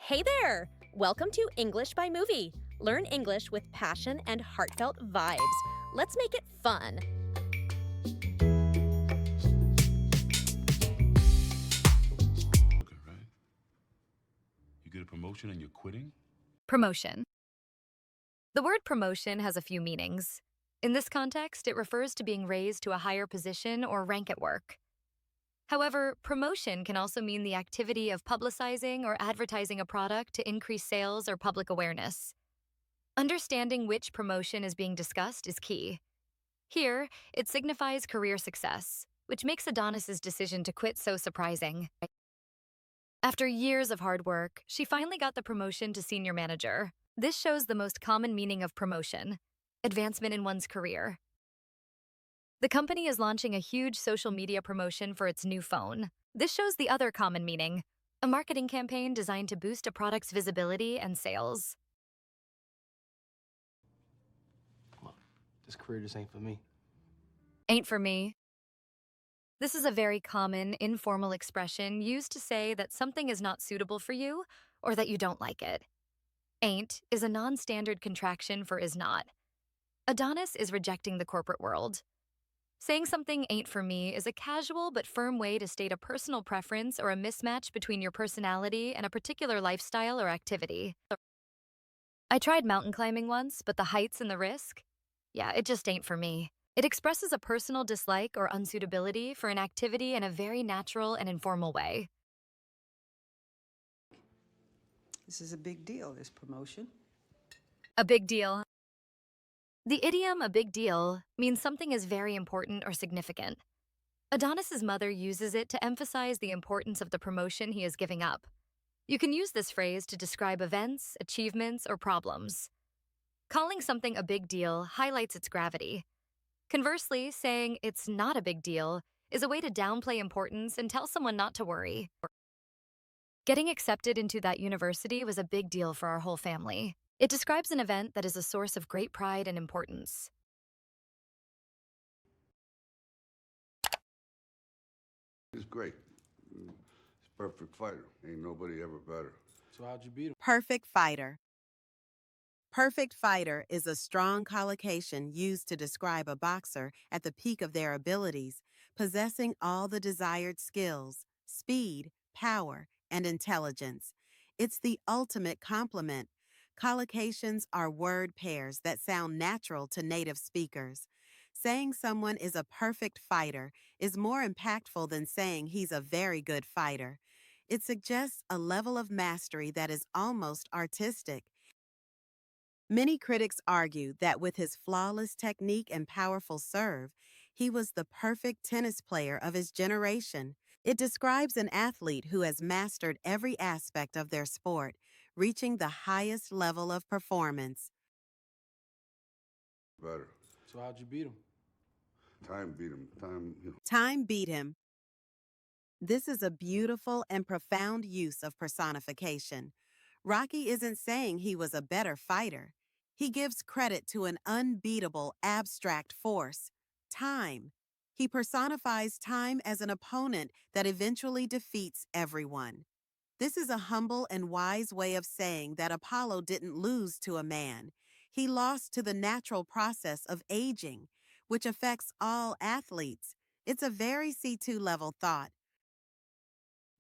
Hey there! Welcome to English by Movie. Learn English with passion and heartfelt vibes. Let's make it fun. Okay, right? You get a promotion and you're quitting? Promotion. The word promotion has a few meanings. In this context, it refers to being raised to a higher position or rank at work. However, promotion can also mean the activity of publicizing or advertising a product to increase sales or public awareness. Understanding which promotion is being discussed is key. Here, it signifies career success, which makes Adonis's decision to quit so surprising. After years of hard work, she finally got the promotion to senior manager. This shows the most common meaning of promotion: advancement in one's career. The company is launching a huge social media promotion for its new phone. This shows the other common meaning: a marketing campaign designed to boost a product's visibility and sales. Look, this career just ain't for me. Ain't for me. This is a very common, informal expression used to say that something is not suitable for you or that you don't like it. Ain't is a non-standard contraction for is not. Adonis is rejecting the corporate world. Saying something ain't for me is a casual but firm way to state a personal preference or a mismatch between your personality and a particular lifestyle or activity. I tried mountain climbing once, but the heights and the risk? Yeah, it just ain't for me. It expresses a personal dislike or unsuitability for an activity in a very natural and informal way. This is a big deal, this promotion. A big deal. The idiom "a big deal" means something is very important or significant. Adonis's mother uses it to emphasize the importance of the promotion he is giving up. You can use this phrase to describe events, achievements, or problems. Calling something a big deal highlights its gravity. Conversely, saying it's not a big deal is a way to downplay importance and tell someone not to worry. Getting accepted into that university was a big deal for our whole family. It describes an event that is a source of great pride and importance. He's great. He's a perfect fighter. Ain't nobody ever better. So how'd you beat him? Perfect fighter. Perfect fighter is a strong collocation used to describe a boxer at the peak of their abilities, possessing all the desired skills, speed, power, and intelligence. It's the ultimate compliment. Collocations are word pairs that sound natural to native speakers. Saying someone is a perfect fighter is more impactful than saying he's a very good fighter. It suggests a level of mastery that is almost artistic. Many critics argue that with his flawless technique and powerful serve, he was the perfect tennis player of his generation. It describes an athlete who has mastered every aspect of their sport, reaching the highest level of performance. Better. So how'd you beat him? Time beat him. Time beat him. This is a beautiful and profound use of personification. Rocky isn't saying he was a better fighter. He gives credit to an unbeatable abstract force, time. He personifies time as an opponent that eventually defeats everyone. This is a humble and wise way of saying that Apollo didn't lose to a man. He lost to the natural process of aging, which affects all athletes. It's a very C2 level thought.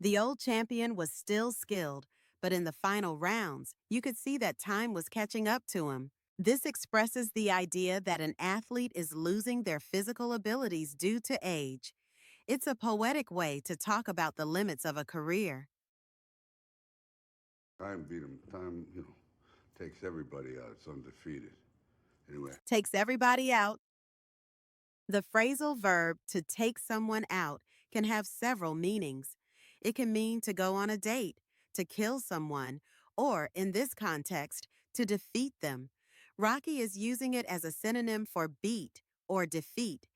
The old champion was still skilled, but in the final rounds, you could see that time was catching up to him. This expresses the idea that an athlete is losing their physical abilities due to age. It's a poetic way to talk about the limits of a career. Time beat him. Time, takes everybody out. It's undefeated. Anyway. Takes everybody out. The phrasal verb to take someone out can have several meanings. It can mean to go on a date, to kill someone, or, in this context, to defeat them. Rocky is using it as a synonym for beat or defeat.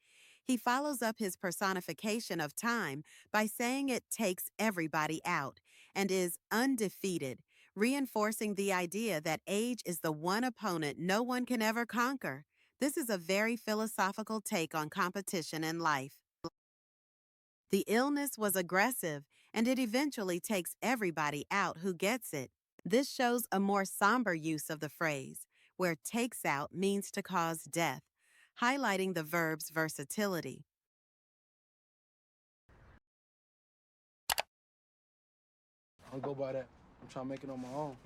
He follows up his personification of time by saying it takes everybody out and is undefeated, reinforcing the idea that age is the one opponent no one can ever conquer. This is a very philosophical take on competition in life. The illness was aggressive, and it eventually takes everybody out who gets it. This shows a more somber use of the phrase, where takes out means to cause death, highlighting the verb's versatility. I don't go by that. I'm trying to make it on my own.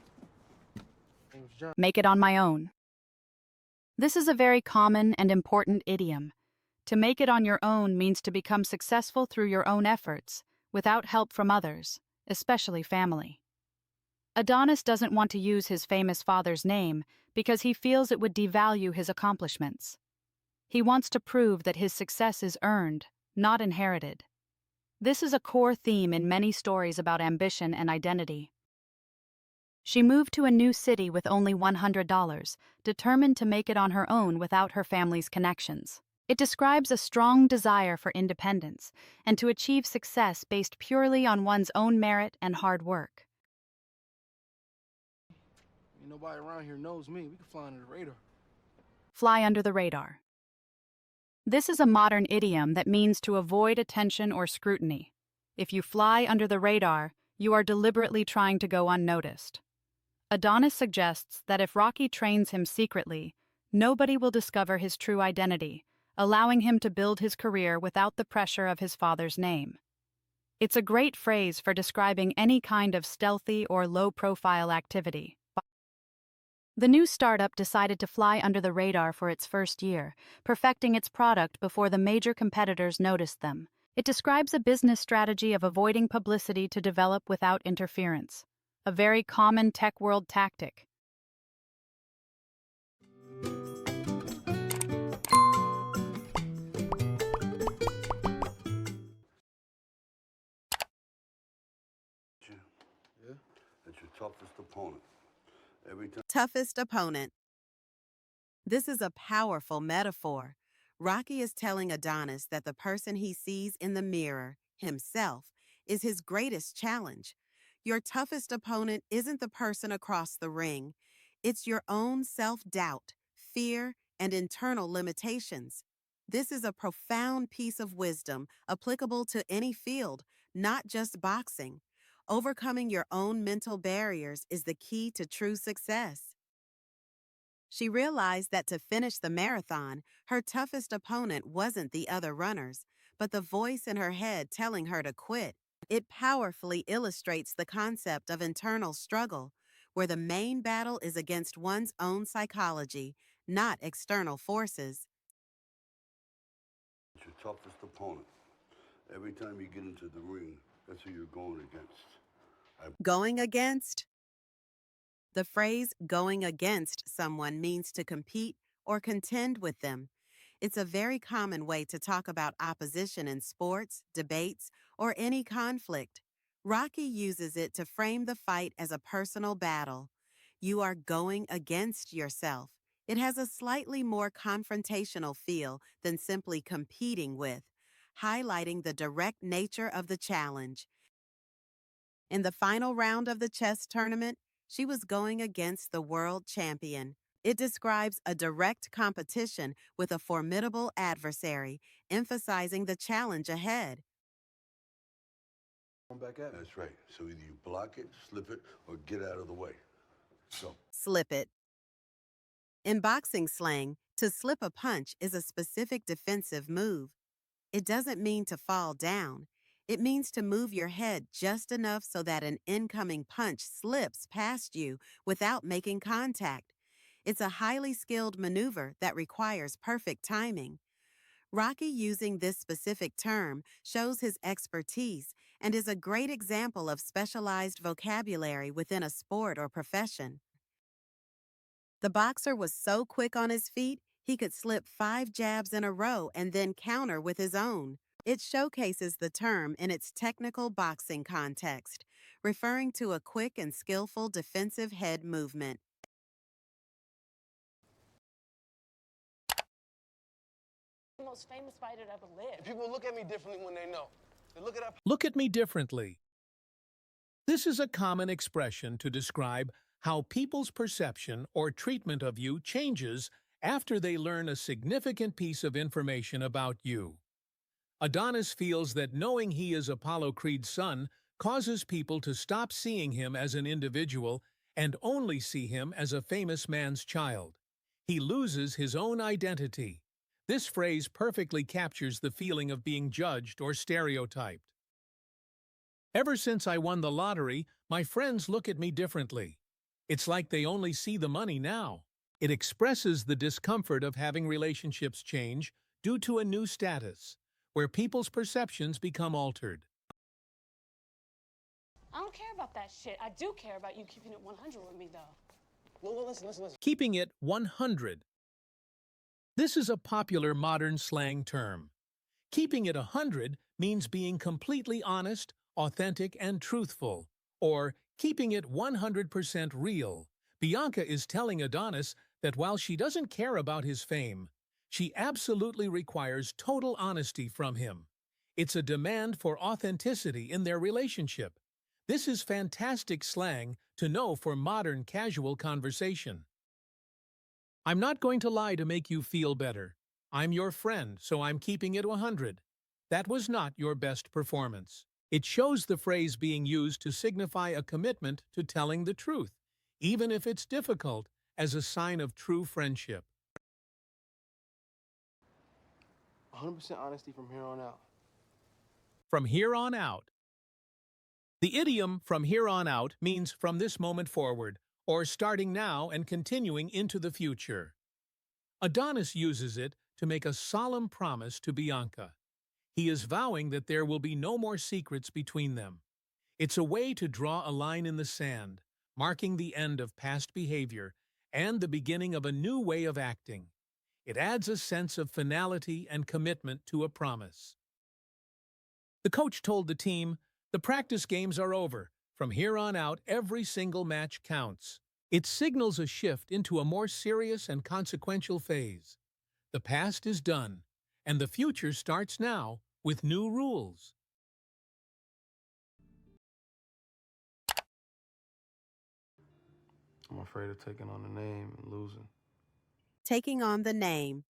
Name's John. Make it on my own. This is a very common and important idiom. To make it on your own means to become successful through your own efforts, without help from others, especially family. Adonis doesn't want to use his famous father's name because he feels it would devalue his accomplishments. He wants to prove that his success is earned, not inherited. This is a core theme in many stories about ambition and identity. She moved to a new city with only $100, determined to make it on her own without her family's connections. It describes a strong desire for independence and to achieve success based purely on one's own merit and hard work. Ain't nobody around here knows me. We can fly under the radar. Fly under the radar. This is a modern idiom that means to avoid attention or scrutiny. If you fly under the radar, you are deliberately trying to go unnoticed. Adonis suggests that if Rocky trains him secretly, nobody will discover his true identity, allowing him to build his career without the pressure of his father's name. It's a great phrase for describing any kind of stealthy or low-profile activity. The new startup decided to fly under the radar for its first year, perfecting its product before the major competitors noticed them. It describes a business strategy of avoiding publicity to develop without interference, a very common tech world tactic. Yeah? That's your toughest opponent. Every time. Toughest opponent. This is a powerful metaphor. Rocky is telling Adonis that the person he sees in the mirror, himself, is his greatest challenge. Your toughest opponent isn't the person across the ring. It's your own self-doubt, fear, and internal limitations. This is a profound piece of wisdom applicable to any field, not just boxing. Overcoming your own mental barriers is the key to true success. She realized that to finish the marathon, her toughest opponent wasn't the other runners, but the voice in her head telling her to quit. It powerfully illustrates the concept of internal struggle, where the main battle is against one's own psychology, not external forces. It's your toughest opponent. Every time you get into the ring, that's who you're going against. Going against? The phrase going against someone means to compete or contend with them. It's a very common way to talk about opposition in sports, debates, or any conflict. Rocky uses it to frame the fight as a personal battle. You are going against yourself. It has a slightly more confrontational feel than simply competing with, highlighting the direct nature of the challenge. In the final round of the chess tournament, she was going against the world champion. It describes a direct competition with a formidable adversary, emphasizing the challenge ahead. I'm back at me. That's right. So either you block it, slip it, or get out of the way. So. Slip it. In boxing slang, to slip a punch is a specific defensive move. It doesn't mean to fall down. It means to move your head just enough so that an incoming punch slips past you without making contact. It's a highly skilled maneuver that requires perfect timing. Rocky using this specific term shows his expertise and is a great example of specialized vocabulary within a sport or profession. The boxer was so quick on his feet, he could slip 5 jabs in a row and then counter with his own. It showcases the term in its technical boxing context, referring to a quick and skillful defensive head movement. The most famous fighter that ever lived. People look at me differently when they know. They look at Look at me differently. This is a common expression to describe how people's perception or treatment of you changes after they learn a significant piece of information about you. Adonis feels that knowing he is Apollo Creed's son causes people to stop seeing him as an individual and only see him as a famous man's child. He loses his own identity. This phrase perfectly captures the feeling of being judged or stereotyped. Ever since I won the lottery, my friends look at me differently. It's like they only see the money now. It expresses the discomfort of having relationships change due to a new status, where people's perceptions become altered. I don't care about that shit. I do care about you keeping it 100 with me, though. Well, listen. Keeping it 100. This is a popular modern slang term. Keeping it 100 means being completely honest, authentic, and truthful, or keeping it 100% real. Bianca is telling Adonis that while she doesn't care about his fame, she absolutely requires total honesty from him. It's a demand for authenticity in their relationship. This is fantastic slang to know for modern casual conversation. I'm not going to lie to make you feel better. I'm your friend, so I'm keeping it 100. That was not your best performance. It shows the phrase being used to signify a commitment to telling the truth, even if it's difficult, as a sign of true friendship. 100% honesty from here on out. From here on out. The idiom "from here on out" means from this moment forward, or starting now and continuing into the future. Adonis uses it to make a solemn promise to Bianca. He is vowing that there will be no more secrets between them. It's a way to draw a line in the sand, marking the end of past behavior and the beginning of a new way of acting. It adds a sense of finality and commitment to a promise. The coach told the team, "The practice games are over. From here on out, every single match counts." It signals a shift into a more serious and consequential phase. The past is done, and the future starts now with new rules. I'm afraid of taking on the name and losing. Taking on the name.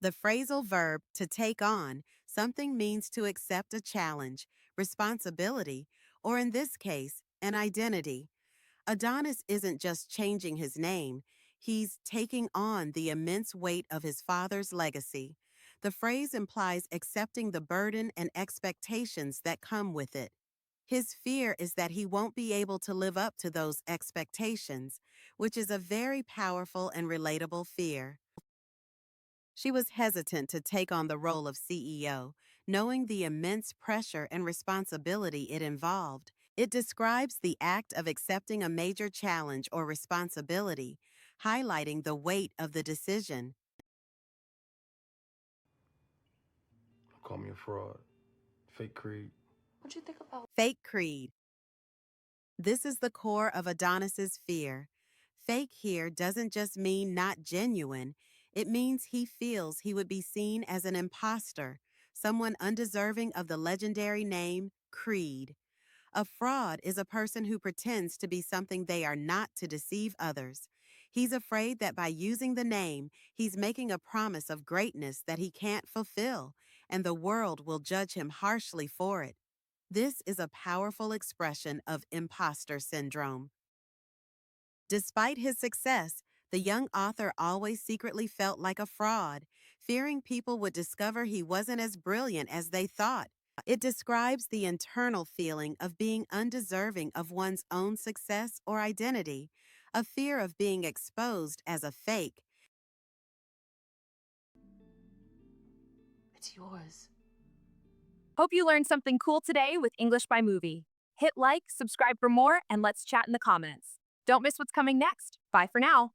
The phrasal verb to take on something means to accept a challenge, responsibility, or in this case, an identity. Adonis isn't just changing his name, he's taking on the immense weight of his father's legacy. The phrase implies accepting the burden and expectations that come with it. His fear is that he won't be able to live up to those expectations, which is a very powerful and relatable fear. She was hesitant to take on the role of CEO, knowing the immense pressure and responsibility it involved. It describes the act of accepting a major challenge or responsibility, highlighting the weight of the decision. Call me a fraud. Fake creed. What'd you think about? Fake creed. This is the core of Adonis's fear. Fake here doesn't just mean not genuine. It means he feels he would be seen as an imposter, someone undeserving of the legendary name Creed. A fraud is a person who pretends to be something they are not to deceive others. He's afraid that by using the name, he's making a promise of greatness that he can't fulfill, and the world will judge him harshly for it. This is a powerful expression of imposter syndrome. Despite his success, the young author always secretly felt like a fraud, fearing people would discover he wasn't as brilliant as they thought. It describes the internal feeling of being undeserving of one's own success or identity, a fear of being exposed as a fake. It's yours. Hope you learned something cool today with English by Movie. Hit like, subscribe for more, and let's chat in the comments. Don't miss what's coming next. Bye for now.